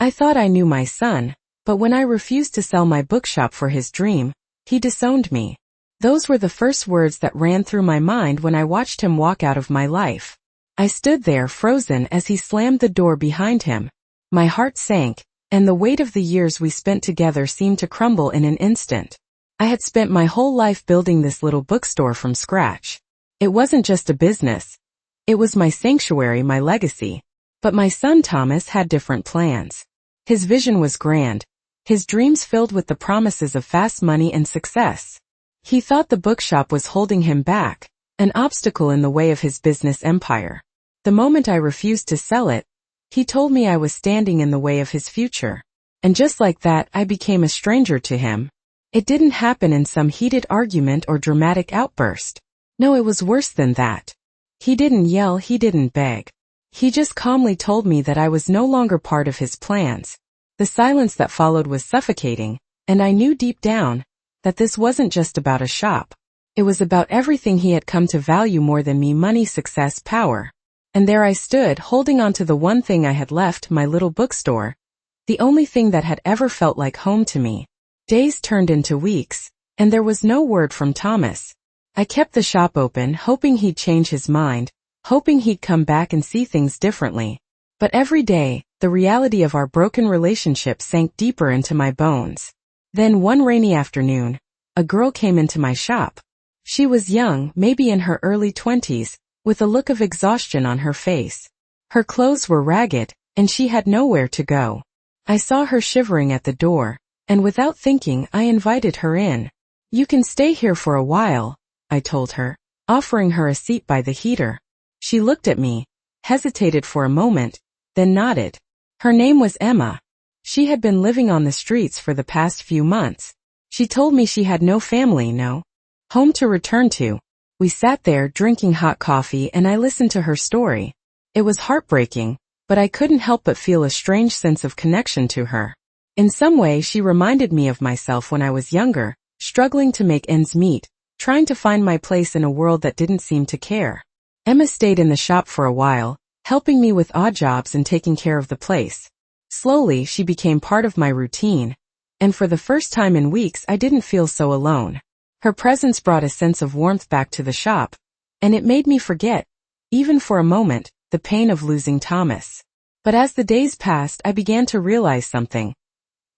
I thought I knew my son, but when I refused to sell my bookshop for his dream, he disowned me. Those were the first words that ran through my mind when I watched him walk out of my life. I stood there frozen as he slammed the door behind him. My heart sank, and the weight of the years we spent together seemed to crumble in an instant. I had spent my whole life building this little bookstore from scratch. It wasn't just a business. It was my sanctuary, my legacy. But my son Thomas had different plans. His vision was grand, his dreams filled with the promises of fast money and success. He thought the bookshop was holding him back, an obstacle in the way of his business empire. The moment I refused to sell it, he told me I was standing in the way of his future. And just like that, I became a stranger to him. It didn't happen in some heated argument or dramatic outburst. No, it was worse than that. He didn't yell, he didn't beg. He just calmly told me that I was no longer part of his plans. The silence that followed was suffocating, and I knew deep down that this wasn't just about a shop. It was about everything he had come to value more than me: money, success, power. And there I stood, holding on to the one thing I had left, my little bookstore, the only thing that had ever felt like home to me. Days turned into weeks, and there was no word from Thomas. I kept the shop open, hoping he'd change his mind, hoping he'd come back and see things differently. But every day, the reality of our broken relationship sank deeper into my bones. Then one rainy afternoon, a girl came into my shop. She was young, maybe in her early 20s, with a look of exhaustion on her face. Her clothes were ragged, and she had nowhere to go. I saw her shivering at the door, and without thinking, I invited her in. "You can stay here for a while," I told her, offering her a seat by the heater. She looked at me, hesitated for a moment, then nodded. Her name was Emma. She had been living on the streets for the past few months. She told me she had no family, no home to return to. We sat there drinking hot coffee and I listened to her story. It was heartbreaking, but I couldn't help but feel a strange sense of connection to her. In some way, she reminded me of myself when I was younger, struggling to make ends meet, trying to find my place in a world that didn't seem to care. Emma stayed in the shop for a while, helping me with odd jobs and taking care of the place. Slowly, she became part of my routine, and for the first time in weeks I didn't feel so alone. Her presence brought a sense of warmth back to the shop, and it made me forget, even for a moment, the pain of losing Thomas. But as the days passed, I began to realize something.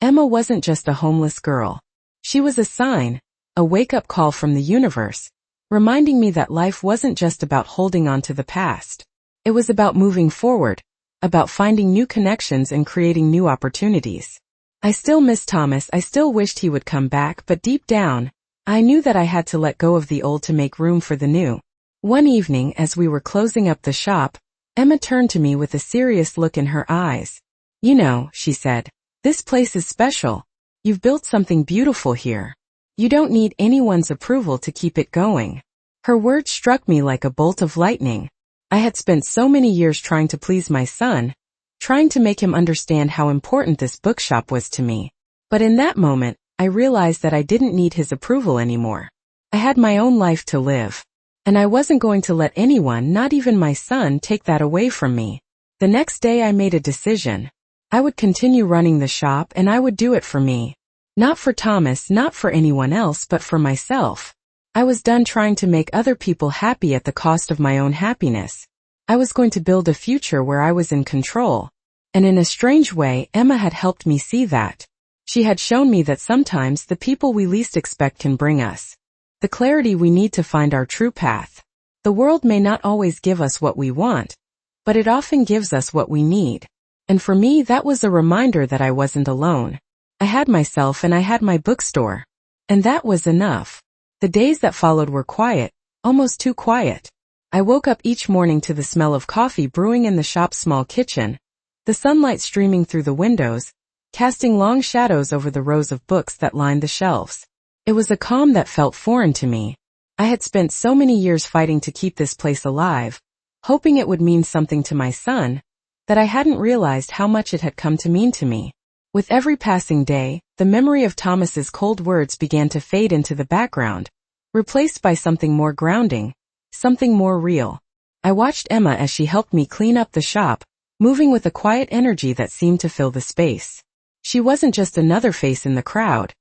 Emma wasn't just a homeless girl. She was a sign, a wake-up call from the universe, reminding me that life wasn't just about holding on to the past. It was about moving forward, about finding new connections and creating new opportunities. I still missed Thomas, I still wished he would come back, but deep down, I knew that I had to let go of the old to make room for the new. One evening, as we were closing up the shop, Emma turned to me with a serious look in her eyes. "You know," she said, "this place is special. You've built something beautiful here. You don't need anyone's approval to keep it going." Her words struck me like a bolt of lightning. I had spent so many years trying to please my son, trying to make him understand how important this bookshop was to me. But in that moment, I realized that I didn't need his approval anymore. I had my own life to live. And I wasn't going to let anyone, not even my son, take that away from me. The next day I made a decision. I would continue running the shop and I would do it for me. Not for Thomas, not for anyone else, but for myself. I was done trying to make other people happy at the cost of my own happiness. I was going to build a future where I was in control. And in a strange way, Emma had helped me see that. She had shown me that sometimes the people we least expect can bring us the clarity we need to find our true path. The world may not always give us what we want, but it often gives us what we need. And for me, that was a reminder that I wasn't alone. I had myself and I had my bookstore. And that was enough. The days that followed were quiet, almost too quiet. I woke up each morning to the smell of coffee brewing in the shop's small kitchen, the sunlight streaming through the windows, casting long shadows over the rows of books that lined the shelves. It was a calm that felt foreign to me. I had spent so many years fighting to keep this place alive, hoping it would mean something to my son, that I hadn't realized how much it had come to mean to me. With every passing day, the memory of Thomas's cold words began to fade into the background, replaced by something more grounding, something more real. I watched Emma as she helped me clean up the shop, moving with a quiet energy that seemed to fill the space. She wasn't just another face in the crowd.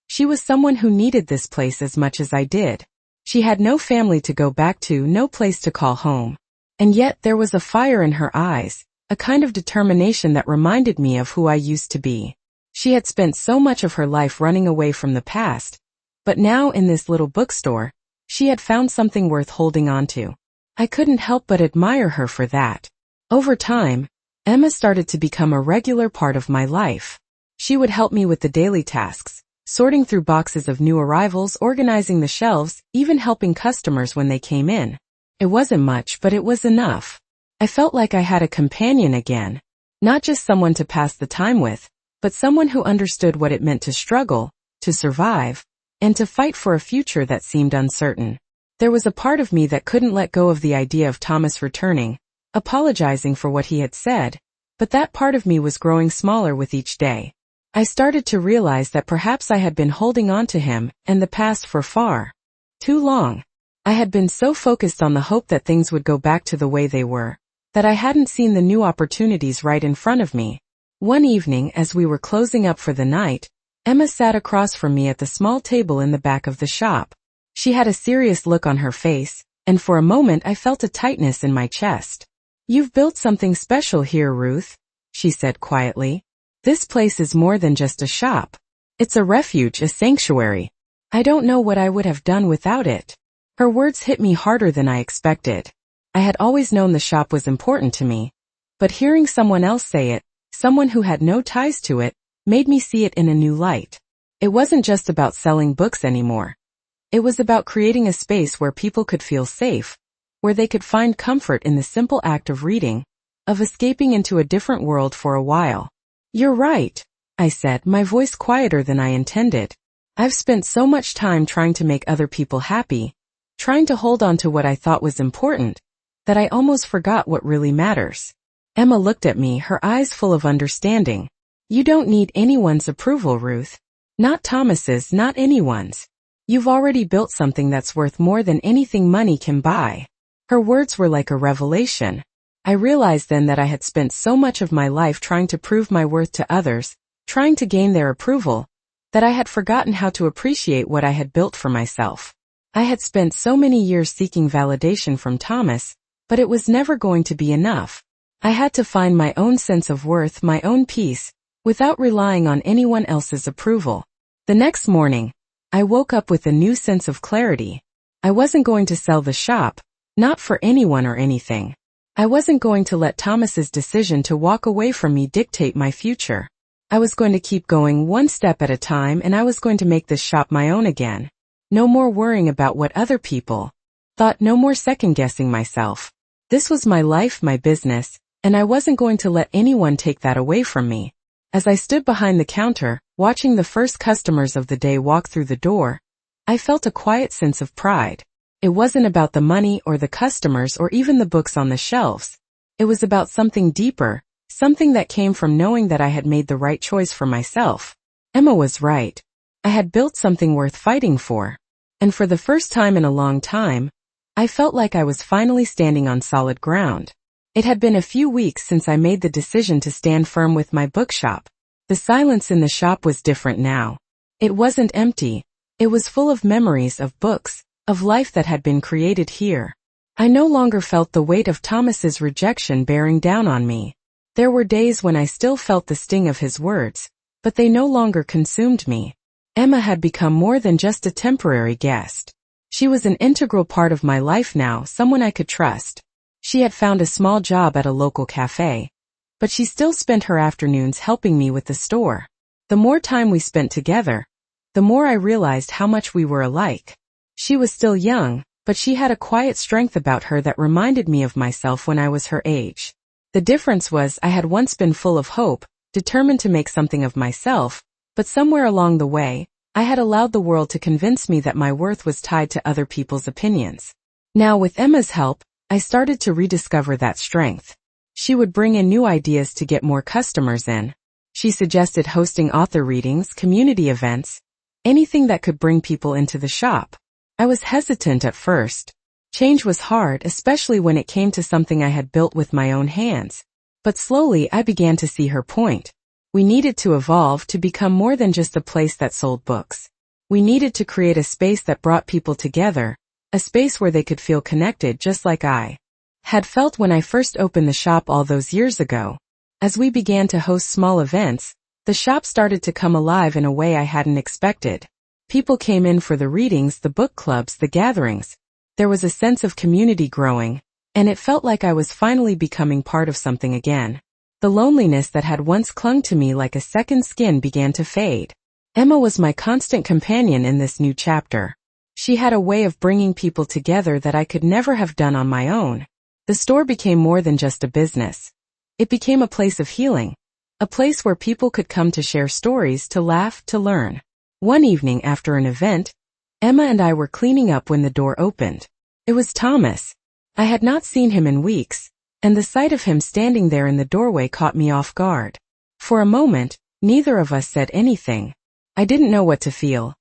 She was someone who needed this place as much as I did. She had no family to go back to, no place to call home. And yet there was a fire in her eyes, a kind of determination that reminded me of who I used to be. She had spent so much of her life running away from the past, but now in this little bookstore, she had found something worth holding on to. I couldn't help but admire her for that. Over time, Emma started to become a regular part of my life. She would help me with the daily tasks, sorting through boxes of new arrivals, organizing the shelves, even helping customers when they came in. It wasn't much, but it was enough. I felt like I had a companion again, not just someone to pass the time with, but someone who understood what it meant to struggle, to survive, and to fight for a future that seemed uncertain. There was a part of me that couldn't let go of the idea of Thomas returning, apologizing for what he had said, but that part of me was growing smaller with each day. I started to realize that perhaps I had been holding on to him and the past for far too long. I had been so focused on the hope that things would go back to the way they were, that I hadn't seen the new opportunities right in front of me. One evening, as we were closing up for the night, Emma sat across from me at the small table in the back of the shop. She had a serious look on her face, and for a moment I felt a tightness in my chest. "You've built something special here, Ruth," she said quietly. "This place is more than just a shop. It's a refuge, a sanctuary. I don't know what I would have done without it." Her words hit me harder than I expected. I had always known the shop was important to me, but hearing someone else say it, someone who had no ties to it, made me see it in a new light. It wasn't just about selling books anymore. It was about creating a space where people could feel safe, where they could find comfort in the simple act of reading, of escaping into a different world for a while. "You're right," I said, my voice quieter than I intended. "I've spent so much time trying to make other people happy, trying to hold on to what I thought was important, that I almost forgot what really matters." Emma looked at me, her eyes full of understanding. "You don't need anyone's approval, Ruth. Not Thomas's, not anyone's. You've already built something that's worth more than anything money can buy." Her words were like a revelation. I realized then that I had spent so much of my life trying to prove my worth to others, trying to gain their approval, that I had forgotten how to appreciate what I had built for myself. I had spent so many years seeking validation from Thomas, but it was never going to be enough. I had to find my own sense of worth, my own peace, without relying on anyone else's approval. The next morning, I woke up with a new sense of clarity. I wasn't going to sell the shop, not for anyone or anything. I wasn't going to let Thomas's decision to walk away from me dictate my future. I was going to keep going one step at a time, and I was going to make this shop my own again. No more worrying about what other people thought, no more second-guessing myself. This was my life, my business, and I wasn't going to let anyone take that away from me. As I stood behind the counter, watching the first customers of the day walk through the door, I felt a quiet sense of pride. It wasn't about the money or the customers or even the books on the shelves. It was about something deeper, something that came from knowing that I had made the right choice for myself. Emma was right. I had built something worth fighting for. And for the first time in a long time, I felt like I was finally standing on solid ground. It had been a few weeks since I made the decision to stand firm with my bookshop. The silence in the shop was different now. It wasn't empty. It was full of memories of books, of life that had been created here. I no longer felt the weight of Thomas's rejection bearing down on me. There were days when I still felt the sting of his words, but they no longer consumed me. Emma had become more than just a temporary guest. She was an integral part of my life now, someone I could trust. She had found a small job at a local cafe, but she still spent her afternoons helping me with the store. The more time we spent together, the more I realized how much we were alike. She was still young, but she had a quiet strength about her that reminded me of myself when I was her age. The difference was I had once been full of hope, determined to make something of myself, but somewhere along the way, I had allowed the world to convince me that my worth was tied to other people's opinions. Now with Emma's help, I started to rediscover that strength. She would bring in new ideas to get more customers in. She suggested hosting author readings, community events, anything that could bring people into the shop. I was hesitant at first. Change was hard, especially when it came to something I had built with my own hands. But slowly I began to see her point. We needed to evolve to become more than just a place that sold books. We needed to create a space that brought people together, a space where they could feel connected just like I had felt when I first opened the shop all those years ago. As we began to host small events, the shop started to come alive in a way I hadn't expected. People came in for the readings, the book clubs, the gatherings. There was a sense of community growing, and it felt like I was finally becoming part of something again. The loneliness that had once clung to me like a second skin began to fade. Emma was my constant companion in this new chapter. She had a way of bringing people together that I could never have done on my own. The store became more than just a business. It became a place of healing, a place where people could come to share stories, to laugh, to learn. One evening after an event, Emma and I were cleaning up when the door opened. It was Thomas. I had not seen him in weeks, and the sight of him standing there in the doorway caught me off guard. For a moment, neither of us said anything. I didn't know what to feel.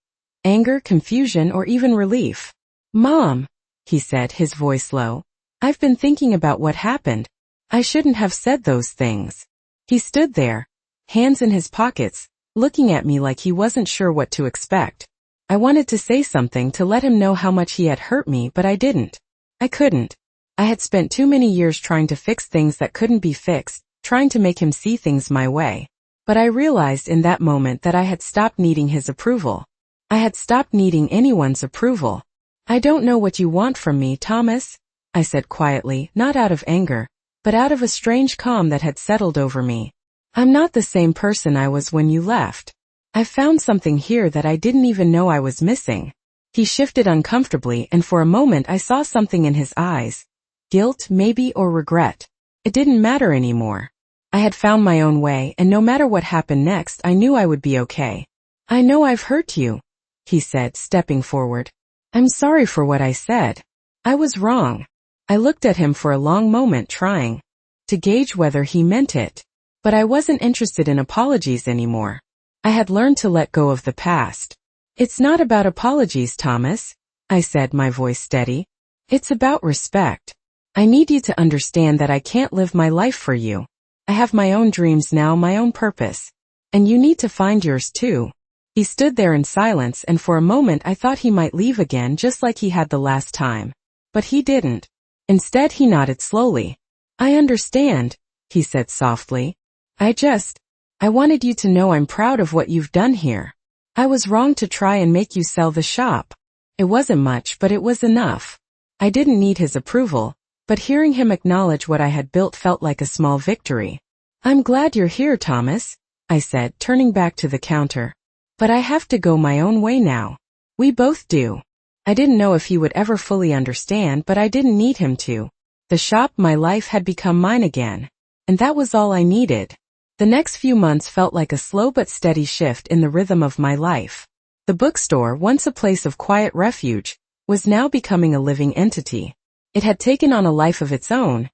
Anger, confusion, or even relief. "Mom," he said, his voice low. "I've been thinking about what happened. I shouldn't have said those things." He stood there, hands in his pockets, looking at me like he wasn't sure what to expect. I wanted to say something to let him know how much he had hurt me, but I didn't. I couldn't. I had spent too many years trying to fix things that couldn't be fixed, trying to make him see things my way. But I realized in that moment that I had stopped needing his approval. I had stopped needing anyone's approval. "I don't know what you want from me, Thomas," I said quietly, not out of anger, but out of a strange calm that had settled over me. "I'm not the same person I was when you left. I found something here that I didn't even know I was missing." He shifted uncomfortably, and for a moment I saw something in his eyes. Guilt, maybe, or regret. It didn't matter anymore. I had found my own way, and no matter what happened next, I knew I would be okay. "I know I've hurt you," he said, stepping forward. "I'm sorry for what I said. I was wrong." I looked at him for a long moment, trying to gauge whether he meant it. But I wasn't interested in apologies anymore. I had learned to let go of the past. "It's not about apologies, Thomas," I said, my voice steady. "It's about respect. I need you to understand that I can't live my life for you. I have my own dreams now, my own purpose. And you need to find yours too." He stood there in silence, and for a moment I thought he might leave again, just like he had the last time. But he didn't. Instead, he nodded slowly. "I understand," he said softly. I wanted you to know I'm proud of what you've done here. I was wrong to try and make you sell the shop. It wasn't much, but it was enough. I didn't need his approval, but hearing him acknowledge what I had built felt like a small victory. "I'm glad you're here, Thomas," I said, turning back to the counter. "But I have to go my own way now." "We both do." I didn't know if he would ever fully understand, but I didn't need him to. The shop, my life, had become mine again. And that was all I needed. The next few months felt like a slow but steady shift in the rhythm of my life. The bookstore, once a place of quiet refuge, was now becoming a living entity. It had taken on a life of its own,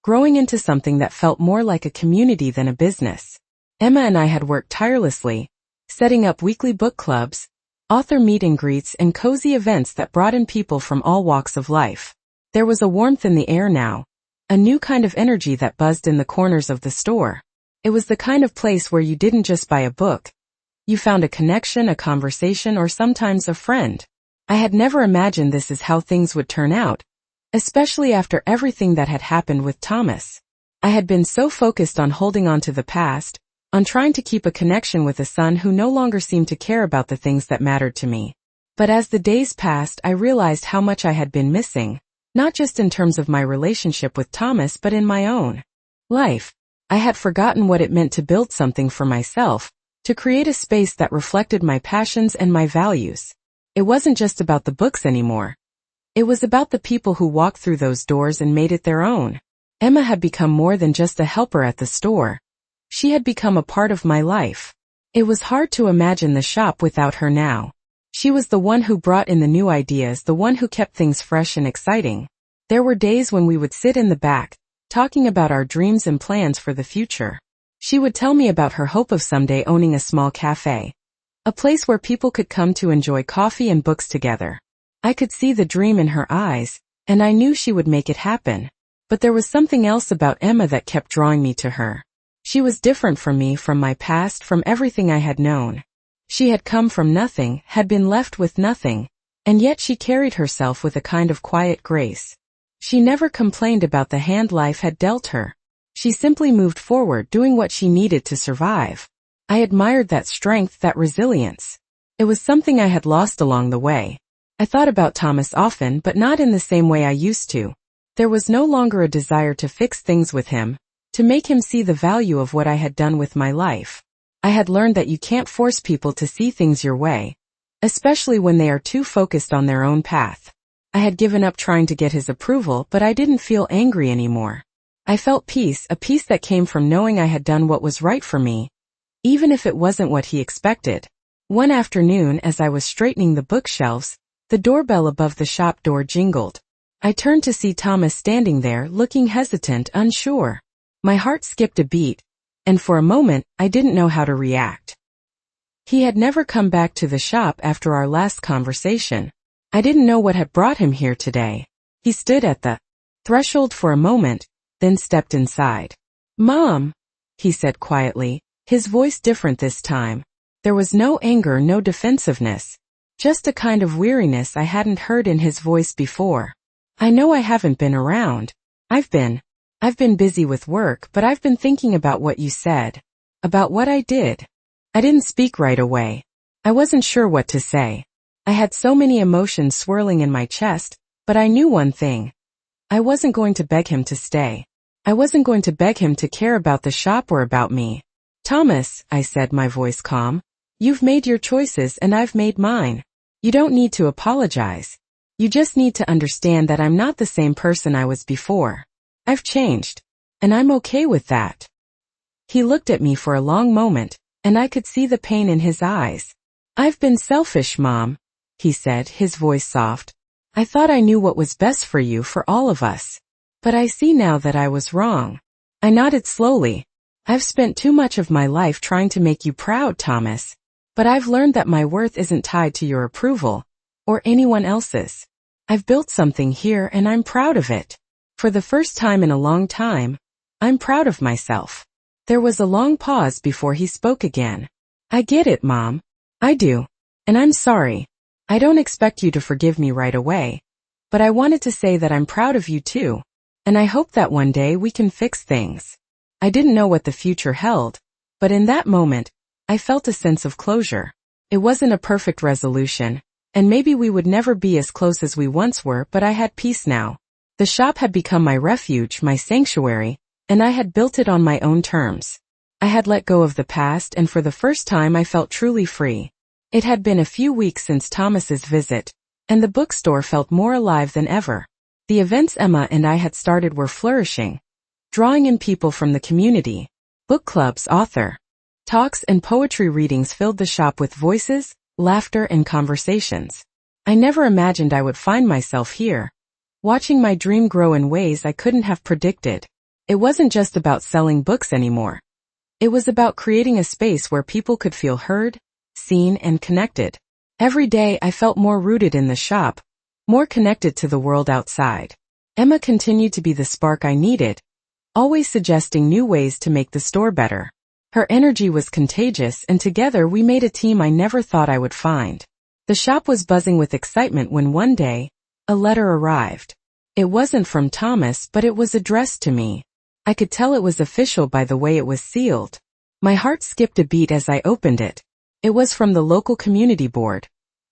growing into something that felt more like a community than a business. Emma and I had worked tirelessly, setting up weekly book clubs, author meet and greets, and cozy events that brought in people from all walks of life. There was a warmth in the air now, a new kind of energy that buzzed in the corners of the store. It was the kind of place where you didn't just buy a book. You found a connection, a conversation, or sometimes a friend. I had never imagined this is how things would turn out, especially after everything that had happened with Thomas. I had been so focused on holding on to the past, on trying to keep a connection with a son who no longer seemed to care about the things that mattered to me. But as the days passed, I realized how much I had been missing, not just in terms of my relationship with Thomas, but in my own life. I had forgotten what it meant to build something for myself, to create a space that reflected my passions and my values. It wasn't just about the books anymore. It was about the people who walked through those doors and made it their own. Emma had become more than just a helper at the store. She had become a part of my life. It was hard to imagine the shop without her now. She was the one who brought in the new ideas, the one who kept things fresh and exciting. There were days when we would sit in the back, talking about our dreams and plans for the future. She would tell me about her hope of someday owning a small cafe, a place where people could come to enjoy coffee and books together. I could see the dream in her eyes, and I knew she would make it happen. But there was something else about Emma that kept drawing me to her. She was different from me, from my past, from everything I had known. She had come from nothing, had been left with nothing, and yet she carried herself with a kind of quiet grace. She never complained about the hand life had dealt her. She simply moved forward, doing what she needed to survive. I admired that strength, that resilience. It was something I had lost along the way. I thought about Thomas often, but not in the same way I used to. There was no longer a desire to fix things with him, to make him see the value of what I had done with my life. I had learned that you can't force people to see things your way, especially when they are too focused on their own path. I had given up trying to get his approval, but I didn't feel angry anymore. I felt peace, a peace that came from knowing I had done what was right for me, even if it wasn't what he expected. One afternoon, as I was straightening the bookshelves, the doorbell above the shop door jingled. I turned to see Thomas standing there, looking hesitant, unsure. My heart skipped a beat, and for a moment, I didn't know how to react. He had never come back to the shop after our last conversation. I didn't know what had brought him here today. He stood at the threshold for a moment, then stepped inside. "Mom," he said quietly, his voice different this time. There was no anger, no defensiveness, just a kind of weariness I hadn't heard in his voice before. "I know I haven't been around. I've been busy with work, but I've been thinking about what you said, about what I did." I didn't speak right away. I wasn't sure what to say. I had so many emotions swirling in my chest, but I knew one thing. I wasn't going to beg him to stay. I wasn't going to beg him to care about the shop or about me. "Thomas," I said, my voice calm, "you've made your choices and I've made mine. You don't need to apologize. You just need to understand that I'm not the same person I was before. I've changed, and I'm okay with that." He looked at me for a long moment, and I could see the pain in his eyes. "I've been selfish, Mom," he said, his voice soft. "I thought I knew what was best for you, for all of us. But I see now that I was wrong." I nodded slowly. "I've spent too much of my life trying to make you proud, Thomas. But I've learned that my worth isn't tied to your approval, or anyone else's. I've built something here and I'm proud of it. For the first time in a long time, I'm proud of myself." There was a long pause before he spoke again. "I get it, Mom. I do. And I'm sorry. I don't expect you to forgive me right away. But I wanted to say that I'm proud of you too. And I hope that one day we can fix things." I didn't know what the future held, but in that moment, I felt a sense of closure. It wasn't a perfect resolution, and maybe we would never be as close as we once were, but I had peace now. The shop had become my refuge, my sanctuary, and I had built it on my own terms. I had let go of the past, and for the first time I felt truly free. It had been a few weeks since Thomas's visit, and the bookstore felt more alive than ever. The events Emma and I had started were flourishing, drawing in people from the community. Book clubs, author talks, and poetry readings filled the shop with voices, laughter, and conversations. I never imagined I would find myself here, watching my dream grow in ways I couldn't have predicted. It wasn't just about selling books anymore. It was about creating a space where people could feel heard, seen, and connected. Every day I felt more rooted in the shop, more connected to the world outside. Emma continued to be the spark I needed, always suggesting new ways to make the store better. Her energy was contagious, and together we made a team I never thought I would find. The shop was buzzing with excitement when one day, a letter arrived. It wasn't from Thomas, but it was addressed to me. I could tell it was official by the way it was sealed. My heart skipped a beat as I opened it. It was from the local community board,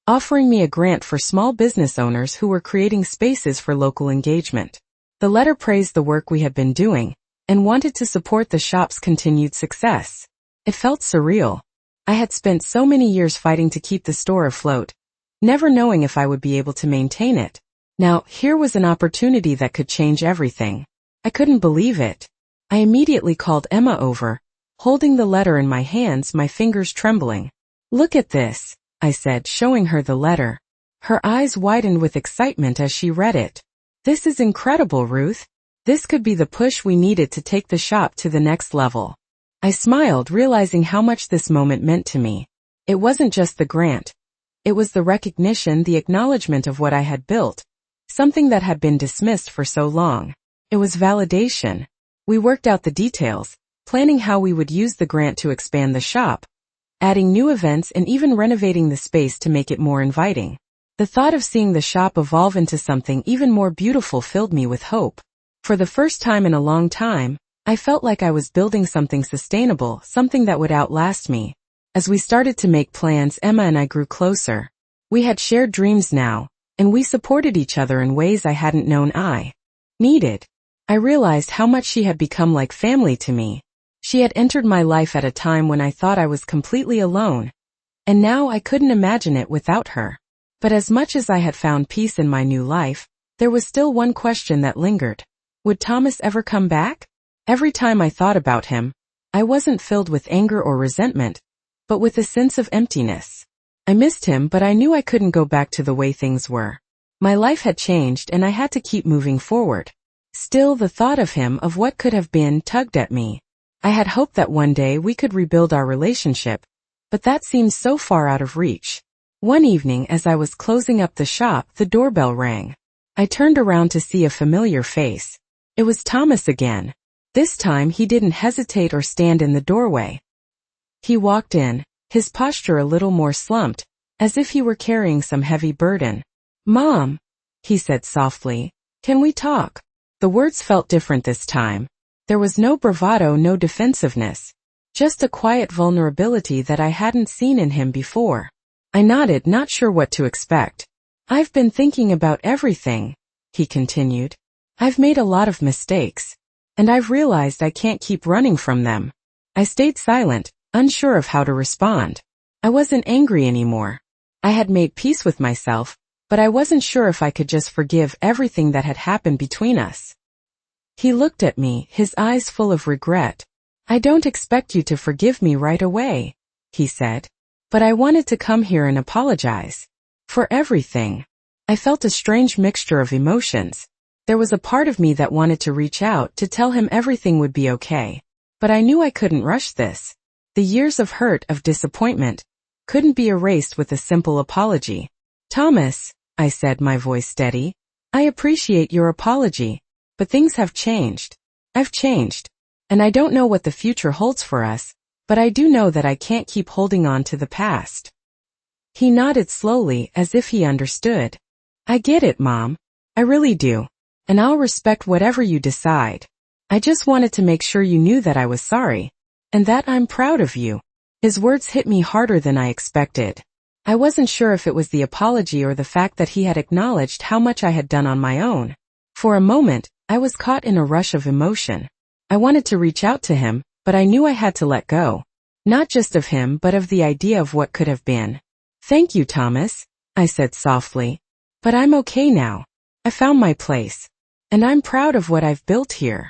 offering me a grant for small business owners who were creating spaces for local engagement. The letter praised the work we had been doing, and wanted to support the shop's continued success. It felt surreal. I had spent so many years fighting to keep the store afloat, never knowing if I would be able to maintain it. Now, here was an opportunity that could change everything. I couldn't believe it. I immediately called Emma over, holding the letter in my hands, my fingers trembling. "Look at this," I said, showing her the letter. Her eyes widened with excitement as she read it. "This is incredible, Ruth. This could be the push we needed to take the shop to the next level." I smiled, realizing how much this moment meant to me. It wasn't just the grant. It was the recognition, the acknowledgement of what I had built, something that had been dismissed for so long. It was validation. We worked out the details, planning how we would use the grant to expand the shop, adding new events and even renovating the space to make it more inviting. The thought of seeing the shop evolve into something even more beautiful filled me with hope. For the first time in a long time, I felt like I was building something sustainable, something that would outlast me. As we started to make plans, Emma and I grew closer. We had shared dreams now, and we supported each other in ways I hadn't known I needed. I realized how much she had become like family to me. She had entered my life at a time when I thought I was completely alone, and now I couldn't imagine it without her. But as much as I had found peace in my new life, there was still one question that lingered. Would Thomas ever come back? Every time I thought about him, I wasn't filled with anger or resentment, but with a sense of emptiness. I missed him, but I knew I couldn't go back to the way things were. My life had changed and I had to keep moving forward. Still, the thought of him, of what could have been, tugged at me. I had hoped that one day we could rebuild our relationship, but that seemed so far out of reach. One evening as I was closing up the shop, the doorbell rang. I turned around to see a familiar face. It was Thomas again. This time he didn't hesitate or stand in the doorway. He walked in, his posture a little more slumped, as if he were carrying some heavy burden. "Mom," he said softly, "can we talk?" The words felt different this time. There was no bravado, no defensiveness. Just a quiet vulnerability that I hadn't seen in him before. I nodded, not sure what to expect. "I've been thinking about everything," he continued. "I've made a lot of mistakes, and I've realized I can't keep running from them." I stayed silent, unsure of how to respond. I wasn't angry anymore. I had made peace with myself, but I wasn't sure if I could just forgive everything that had happened between us. He looked at me, his eyes full of regret. "I don't expect you to forgive me right away," he said. "But I wanted to come here and apologize. For everything." I felt a strange mixture of emotions. There was a part of me that wanted to reach out to tell him everything would be okay. But I knew I couldn't rush this. The years of hurt, of disappointment, couldn't be erased with a simple apology. "Thomas," I said, my voice steady, "I appreciate your apology, but things have changed. I've changed, and I don't know what the future holds for us, but I do know that I can't keep holding on to the past." He nodded slowly, as if he understood. "I get it, Mom. I really do. And I'll respect whatever you decide. I just wanted to make sure you knew that I was sorry, and that I'm proud of you." His words hit me harder than I expected. I wasn't sure if it was the apology or the fact that he had acknowledged how much I had done on my own. For a moment, I was caught in a rush of emotion. I wanted to reach out to him, but I knew I had to let go. Not just of him, but of the idea of what could have been. "Thank you, Thomas," I said softly. "But I'm okay now. I found my place. And I'm proud of what I've built here."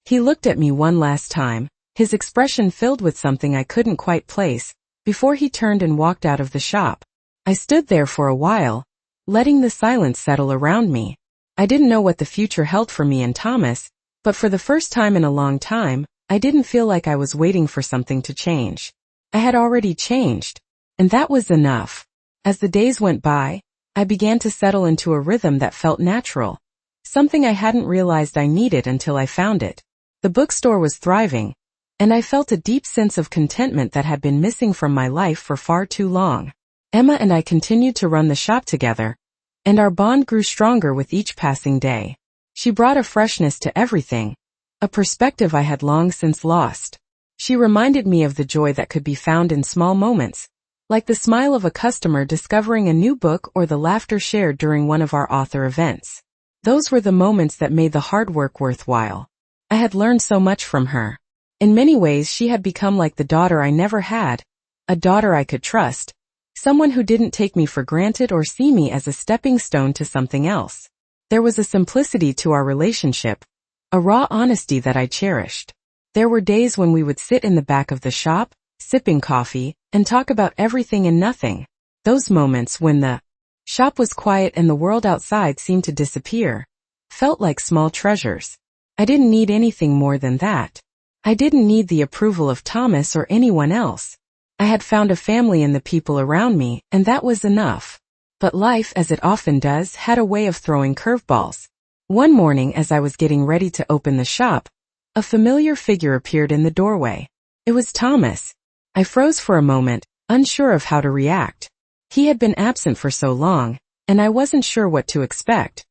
He looked at me one last time, his expression filled with something I couldn't quite place, before he turned and walked out of the shop. I stood there for a while, letting the silence settle around me. I didn't know what the future held for me and Thomas, but for the first time in a long time, I didn't feel like I was waiting for something to change. I had already changed, and that was enough. As the days went by, I began to settle into a rhythm that felt natural, something I hadn't realized I needed until I found it. The bookstore was thriving, and I felt a deep sense of contentment that had been missing from my life for far too long. Emma and I continued to run the shop together, and our bond grew stronger with each passing day. She brought a freshness to everything, a perspective I had long since lost. She reminded me of the joy that could be found in small moments, like the smile of a customer discovering a new book or the laughter shared during one of our author events. Those were the moments that made the hard work worthwhile. I had learned so much from her. In many ways, she had become like the daughter I never had, a daughter I could trust, someone who didn't take me for granted or see me as a stepping stone to something else. There was a simplicity to our relationship, a raw honesty that I cherished. There were days when we would sit in the back of the shop, sipping coffee, and talk about everything and nothing. Those moments when the shop was quiet and the world outside seemed to disappear felt like small treasures. I didn't need anything more than that. I didn't need the approval of Thomas or anyone else. I had found a family in the people around me, and that was enough. But life, as it often does, had a way of throwing curveballs. One morning as I was getting ready to open the shop, a familiar figure appeared in the doorway. It was Thomas. I froze for a moment, unsure of how to react. He had been absent for so long, and I wasn't sure what to expect.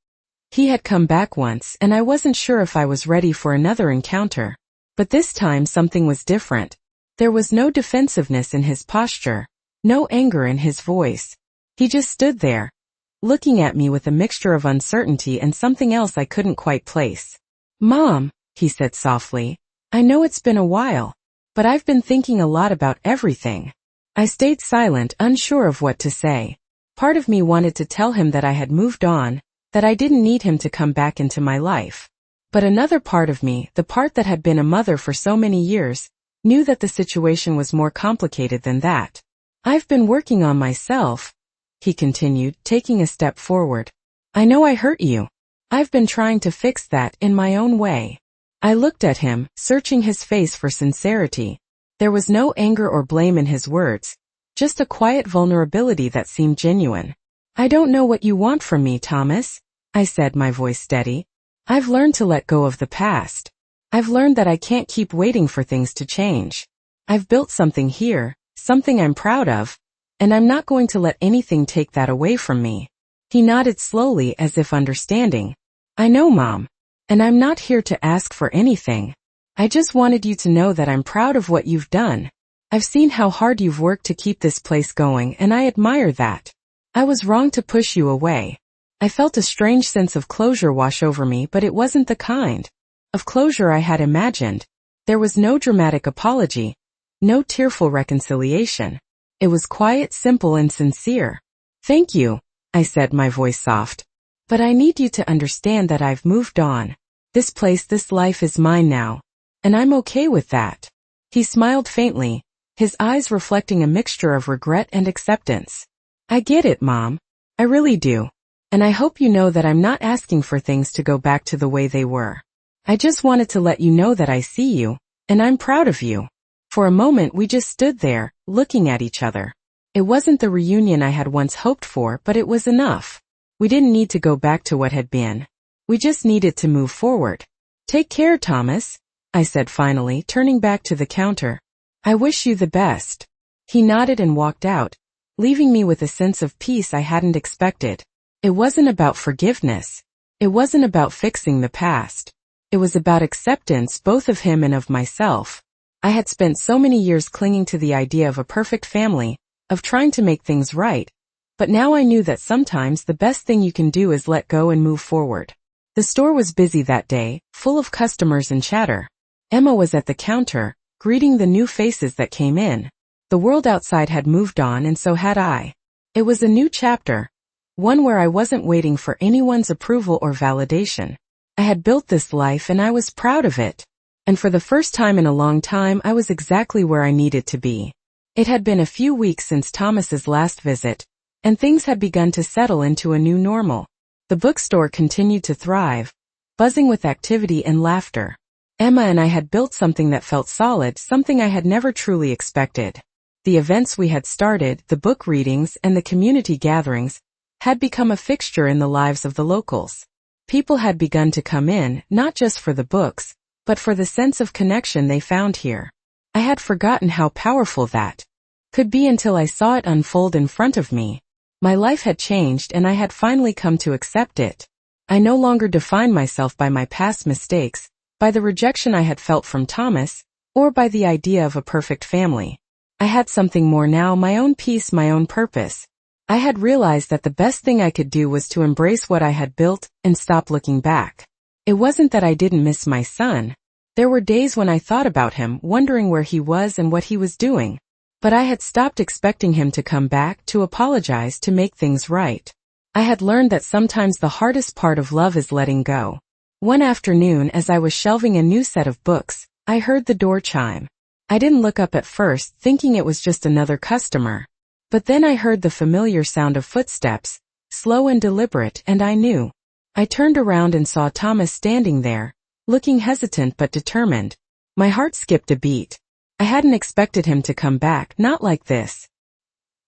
He had come back once, and I wasn't sure if I was ready for another encounter. But this time something was different. There was no defensiveness in his posture, no anger in his voice. He just stood there, looking at me with a mixture of uncertainty and something else I couldn't quite place. "Mom," he said softly, "I know it's been a while, but I've been thinking a lot about everything." I stayed silent, unsure of what to say. Part of me wanted to tell him that I had moved on, that I didn't need him to come back into my life. But another part of me, the part that had been a mother for so many years, knew that the situation was more complicated than that. "I've been working on myself," he continued, taking a step forward. "I know I hurt you. I've been trying to fix that in my own way." I looked at him, searching his face for sincerity. There was no anger or blame in his words, just a quiet vulnerability that seemed genuine. "I don't know what you want from me, Thomas," I said, my voice steady. "I've learned to let go of the past. I've learned that I can't keep waiting for things to change. I've built something here, something I'm proud of, and I'm not going to let anything take that away from me." He nodded slowly as if understanding. "I know, Mom. And I'm not here to ask for anything. I just wanted you to know that I'm proud of what you've done. I've seen how hard you've worked to keep this place going, and I admire that. I was wrong to push you away." I felt a strange sense of closure wash over me, but it wasn't the kind of closure I had imagined. There was no dramatic apology, no tearful reconciliation. It was quiet, simple, and sincere. "Thank you," I said, my voice soft. "But I need you to understand that I've moved on. This place, this life is mine now. And I'm okay with that." He smiled faintly, his eyes reflecting a mixture of regret and acceptance. "I get it, Mom. I really do. And I hope you know that I'm not asking for things to go back to the way they were. I just wanted to let you know that I see you, and I'm proud of you." For a moment we just stood there, looking at each other. It wasn't the reunion I had once hoped for, but it was enough. We didn't need to go back to what had been. We just needed to move forward. "Take care, Thomas," I said finally, turning back to the counter. "I wish you the best." He nodded and walked out, leaving me with a sense of peace I hadn't expected. It wasn't about forgiveness. It wasn't about fixing the past. It was about acceptance, both of him and of myself. I had spent so many years clinging to the idea of a perfect family, of trying to make things right, but now I knew that sometimes the best thing you can do is let go and move forward. The store was busy that day, full of customers and chatter. Emma was at the counter, greeting the new faces that came in. The world outside had moved on, and so had I. It was a new chapter, one where I wasn't waiting for anyone's approval or validation. I had built this life and I was proud of it. And for the first time in a long time I was exactly where I needed to be. It had been a few weeks since Thomas's last visit, and things had begun to settle into a new normal. The bookstore continued to thrive, buzzing with activity and laughter. Emma and I had built something that felt solid, something I had never truly expected. The events we had started, the book readings and the community gatherings, had become a fixture in the lives of the locals. People had begun to come in, not just for the books, but for the sense of connection they found here. I had forgotten how powerful that could be until I saw it unfold in front of me. My life had changed and I had finally come to accept it. I no longer defined myself by my past mistakes, by the rejection I had felt from Thomas, or by the idea of a perfect family. I had something more now, my own peace, my own purpose. I had realized that the best thing I could do was to embrace what I had built and stop looking back. It wasn't that I didn't miss my son. There were days when I thought about him, wondering where he was and what he was doing. But I had stopped expecting him to come back, to apologize, to make things right. I had learned that sometimes the hardest part of love is letting go. One afternoon, as I was shelving a new set of books, I heard the door chime. I didn't look up at first, thinking it was just another customer. But then I heard the familiar sound of footsteps, slow and deliberate, and I knew. I turned around and saw Thomas standing there, looking hesitant but determined. My heart skipped a beat. I hadn't expected him to come back, not like this.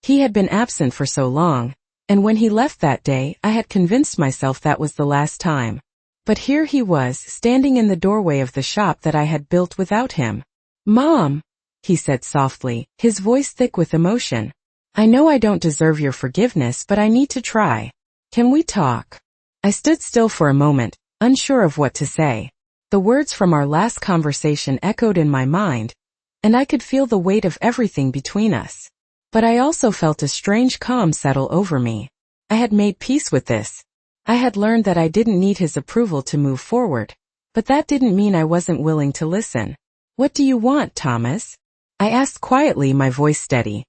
He had been absent for so long, and when he left that day, I had convinced myself that was the last time. But here he was, standing in the doorway of the shop that I had built without him. "Mom," he said softly, his voice thick with emotion. "I know I don't deserve your forgiveness, but I need to try. Can we talk?" I stood still for a moment, unsure of what to say. The words from our last conversation echoed in my mind, and I could feel the weight of everything between us. But I also felt a strange calm settle over me. I had made peace with this. I had learned that I didn't need his approval to move forward, but that didn't mean I wasn't willing to listen. "What do you want, Thomas?" I asked quietly, my voice steady.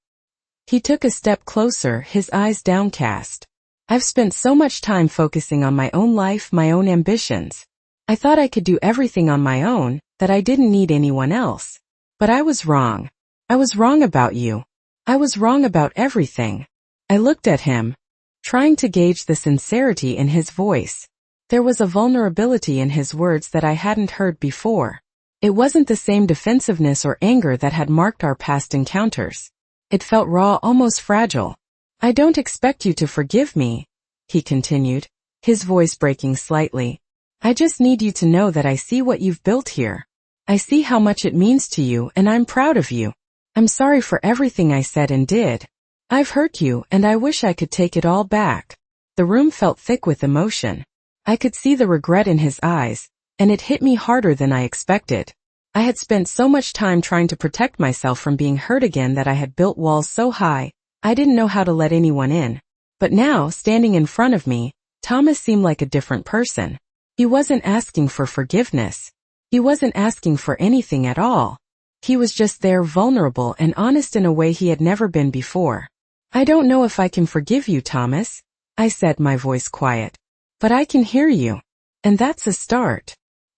He took a step closer, his eyes downcast. "I've spent so much time focusing on my own life, my own ambitions. I thought I could do everything on my own, that I didn't need anyone else. But I was wrong. I was wrong about you. I was wrong about everything." I looked at him, trying to gauge the sincerity in his voice. There was a vulnerability in his words that I hadn't heard before. It wasn't the same defensiveness or anger that had marked our past encounters. It felt raw, almost fragile. "I don't expect you to forgive me," he continued, his voice breaking slightly. "I just need you to know that I see what you've built here. I see how much it means to you, and I'm proud of you. I'm sorry for everything I said and did. I've hurt you, and I wish I could take it all back." The room felt thick with emotion. I could see the regret in his eyes, and it hit me harder than I expected. I had spent so much time trying to protect myself from being hurt again that I had built walls so high, I didn't know how to let anyone in. But now, standing in front of me, Thomas seemed like a different person. He wasn't asking for forgiveness. He wasn't asking for anything at all. He was just there, vulnerable and honest in a way he had never been before. "I don't know if I can forgive you, Thomas," I said, my voice quiet. "But I can hear you. And that's a start."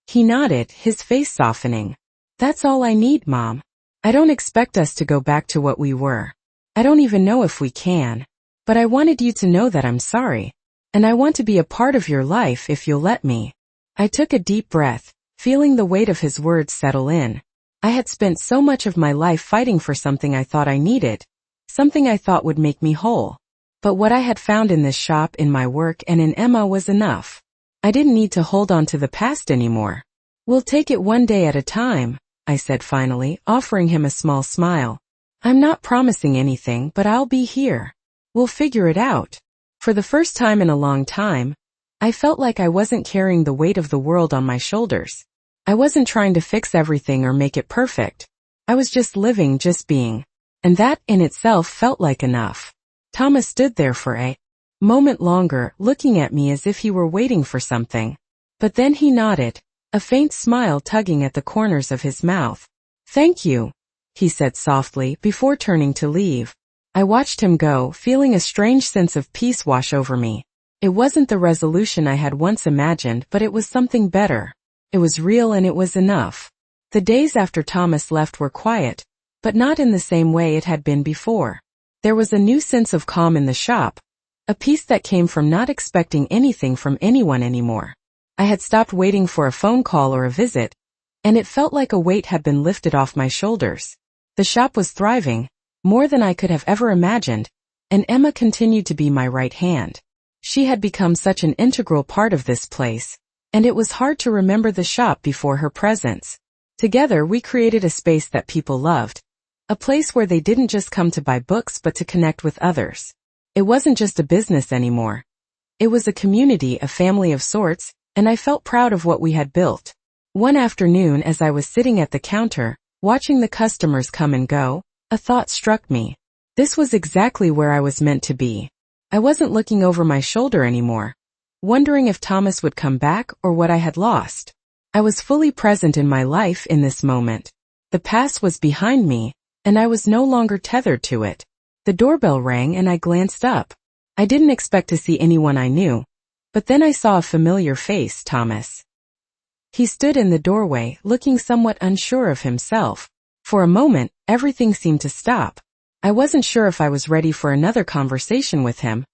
He nodded, his face softening. "That's all I need, Mom. I don't expect us to go back to what we were. I don't even know if we can. But I wanted you to know that I'm sorry. And I want to be a part of your life if you'll let me." I took a deep breath, feeling the weight of his words settle in. I had spent so much of my life fighting for something I thought I needed, something I thought would make me whole. But what I had found in this shop, in my work, and in Emma was enough. I didn't need to hold on to the past anymore. "We'll take it one day at a time," I said finally, offering him a small smile. "I'm not promising anything, but I'll be here. We'll figure it out." For the first time in a long time, I felt like I wasn't carrying the weight of the world on my shoulders. I wasn't trying to fix everything or make it perfect. I was just living, just being. And that, in itself, felt like enough. Thomas stood there for a moment longer, looking at me as if he were waiting for something. But then he nodded, a faint smile tugging at the corners of his mouth. "Thank you," he said softly, before turning to leave. I watched him go, feeling a strange sense of peace wash over me. It wasn't the resolution I had once imagined, but it was something better. It was real, and it was enough. The days after Thomas left were quiet, but not in the same way it had been before. There was a new sense of calm in the shop, a peace that came from not expecting anything from anyone anymore. I had stopped waiting for a phone call or a visit, and it felt like a weight had been lifted off my shoulders. The shop was thriving, more than I could have ever imagined, and Emma continued to be my right hand. She had become such an integral part of this place, and it was hard to remember the shop before her presence. Together we created a space that people loved, a place where they didn't just come to buy books but to connect with others. It wasn't just a business anymore. It was a community, a family of sorts, and I felt proud of what we had built. One afternoon, as I was sitting at the counter, watching the customers come and go, a thought struck me. This was exactly where I was meant to be. I wasn't looking over my shoulder anymore, wondering if Thomas would come back or what I had lost. I was fully present in my life in this moment. The past was behind me, and I was no longer tethered to it. The doorbell rang and I glanced up. I didn't expect to see anyone I knew, but then I saw a familiar face, Thomas. He stood in the doorway, looking somewhat unsure of himself. For a moment, everything seemed to stop. I wasn't sure if I was ready for another conversation with him,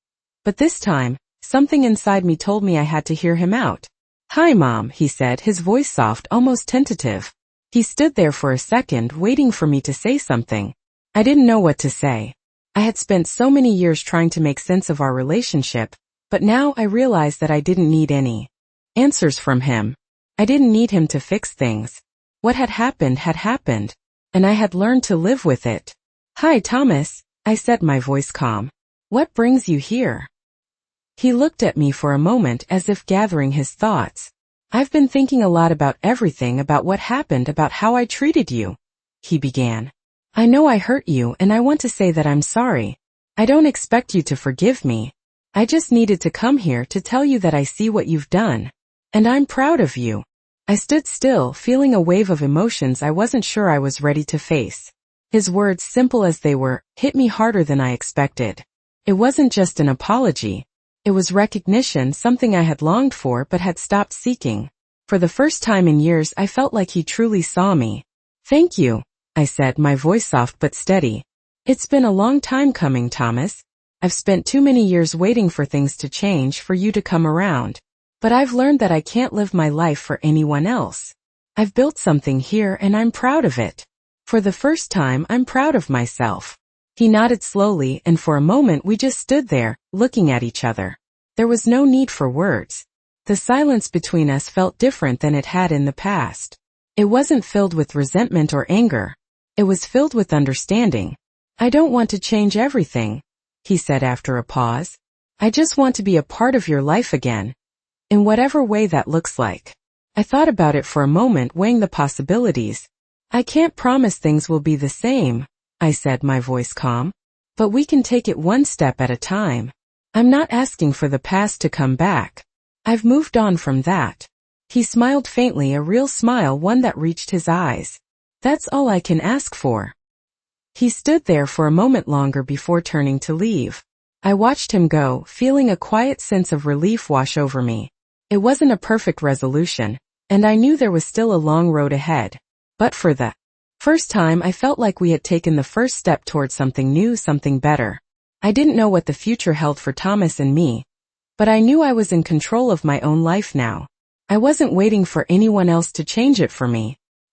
but this time, something inside me told me I had to hear him out. "Hi, Mom," he said, his voice soft, almost tentative. He stood there for a second, waiting for me to say something. I didn't know what to say. I had spent so many years trying to make sense of our relationship, but now I realized that I didn't need any answers from him. I didn't need him to fix things. What had happened, and I had learned to live with it. "Hi, Thomas," I said, my voice calm. "What brings you here?" He looked at me for a moment as if gathering his thoughts. "I've been thinking a lot about everything, about what happened, about how I treated you," he began. "I know I hurt you, and I want to say that I'm sorry. I don't expect you to forgive me. I just needed to come here to tell you that I see what you've done. And I'm proud of you." I stood still, feeling a wave of emotions I wasn't sure I was ready to face. His words, simple as they were, hit me harder than I expected. It wasn't just an apology. It was recognition, something I had longed for but had stopped seeking. For the first time in years, I felt like he truly saw me. "Thank you," I said, my voice soft but steady. "It's been a long time coming, Thomas. I've spent too many years waiting for things to change, for you to come around. But I've learned that I can't live my life for anyone else. I've built something here and I'm proud of it. For the first time, I'm proud of myself." He nodded slowly, and for a moment we just stood there, looking at each other. There was no need for words. The silence between us felt different than it had in the past. It wasn't filled with resentment or anger. It was filled with understanding. "I don't want to change everything," he said after a pause. "I just want to be a part of your life again. In whatever way that looks like." I thought about it for a moment, weighing the possibilities. "I can't promise things will be the same," I said, my voice calm. "But we can take it one step at a time. I'm not asking for the past to come back. I've moved on from that." He smiled faintly, a real smile, one that reached his eyes. "That's all I can ask for." He stood there for a moment longer before turning to leave. I watched him go, feeling a quiet sense of relief wash over me. It wasn't a perfect resolution, and I knew there was still a long road ahead. But for the first time, I felt like we had taken the first step towards something new, something better. I didn't know what the future held for Thomas and me, but I knew I was in control of my own life now. I wasn't waiting for anyone else to change it for me.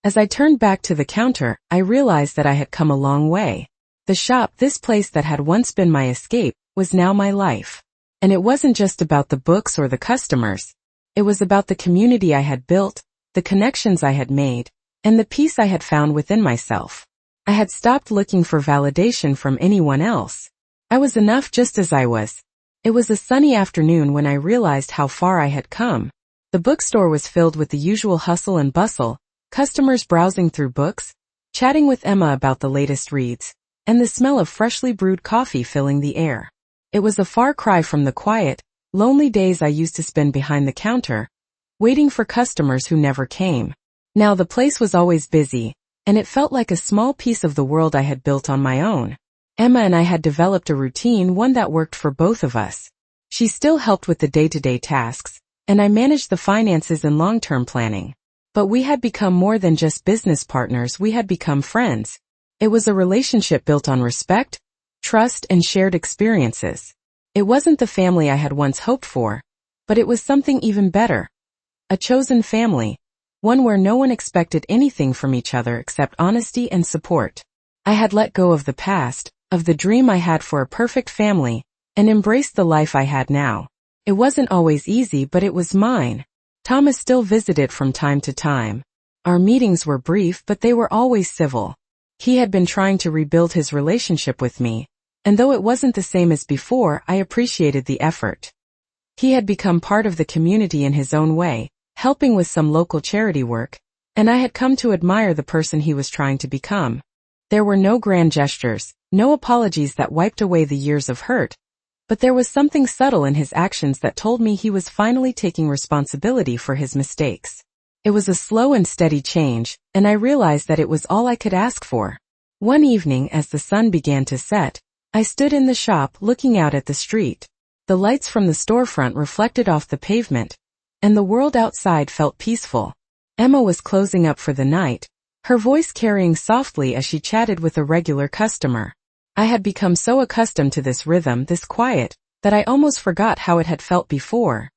As I turned back to the counter, I realized that I had come a long way. The shop, this place that had once been my escape, was now my life. And it wasn't just about the books or the customers. It was about the community I had built, the connections I had made, and the peace I had found within myself. I had stopped looking for validation from anyone else. I was enough just as I was. It was a sunny afternoon when I realized how far I had come. The bookstore was filled with the usual hustle and bustle, customers browsing through books, chatting with Emma about the latest reads, and the smell of freshly brewed coffee filling the air. It was a far cry from the quiet, lonely days I used to spend behind the counter, waiting for customers who never came. Now the place was always busy, and it felt like a small piece of the world I had built on my own. Emma and I had developed a routine, one that worked for both of us. She still helped with the day-to-day tasks, and I managed the finances and long-term planning. But we had become more than just business partners, we had become friends. It was a relationship built on respect, trust, and shared experiences. It wasn't the family I had once hoped for, but it was something even better. A chosen family, one where no one expected anything from each other except honesty and support. I had let go of the past, of the dream I had for a perfect family, and embraced the life I had now. It wasn't always easy, but it was mine. Thomas still visited from time to time. Our meetings were brief, but they were always civil. He had been trying to rebuild his relationship with me, and though it wasn't the same as before, I appreciated the effort. He had become part of the community in his own way, helping with some local charity work, and I had come to admire the person he was trying to become. There were no grand gestures, no apologies that wiped away the years of hurt, but there was something subtle in his actions that told me he was finally taking responsibility for his mistakes. It was a slow and steady change, and I realized that it was all I could ask for. One evening, as the sun began to set, I stood in the shop looking out at the street. The lights from the storefront reflected off the pavement, and the world outside felt peaceful. Emma was closing up for the night, her voice carrying softly as she chatted with a regular customer. I had become so accustomed to this rhythm, this quiet, that I almost forgot how it had felt before.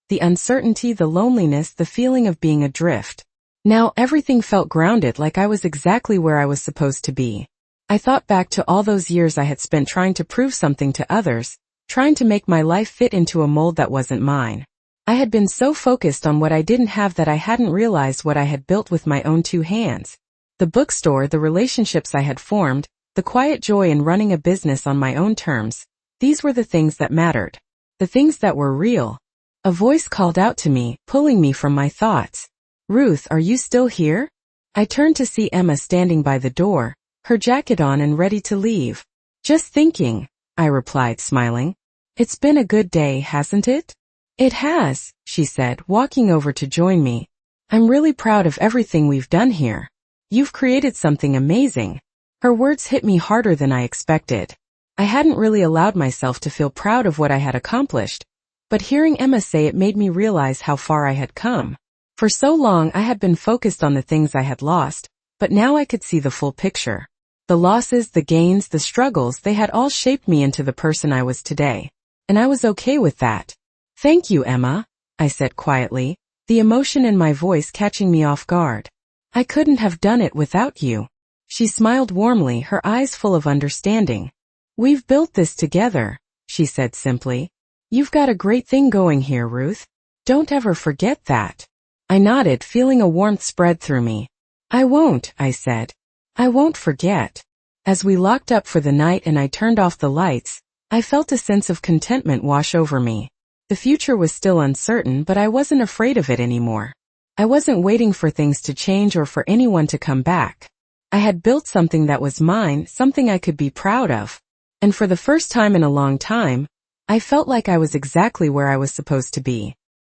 The uncertainty, the loneliness, the feeling of being adrift. Now everything felt grounded, like I was exactly where I was supposed to be. I thought back to all those years I had spent trying to prove something to others, trying to make my life fit into a mold that wasn't mine. I had been so focused on what I didn't have that I hadn't realized what I had built with my own 2 hands. The bookstore, the relationships I had formed, the quiet joy in running a business on my own terms. These were the things that mattered. The things that were real. A voice called out to me, pulling me from my thoughts. "Ruth, are you still here?" I turned to see Emma standing by the door, her jacket on and ready to leave. "Just thinking," I replied, smiling. "It's been a good day, hasn't it?" "It has," she said, walking over to join me. "I'm really proud of everything we've done here. You've created something amazing." Her words hit me harder than I expected. I hadn't really allowed myself to feel proud of what I had accomplished, but hearing Emma say it made me realize how far I had come. For so long I had been focused on the things I had lost, but now I could see the full picture. The losses, the gains, the struggles, they had all shaped me into the person I was today. And I was okay with that. "Thank you, Emma," I said quietly, the emotion in my voice catching me off guard. "I couldn't have done it without you." She smiled warmly, her eyes full of understanding. "We've built this together," she said simply. "You've got a great thing going here, Ruth. Don't ever forget that." I nodded, feeling a warmth spread through me. "I won't," I said. "I won't forget." As we locked up for the night and I turned off the lights, I felt a sense of contentment wash over me. The future was still uncertain, but I wasn't afraid of it anymore. I wasn't waiting for things to change or for anyone to come back. I had built something that was mine, something I could be proud of. And for the first time in a long time, I felt like I was exactly where I was supposed to be.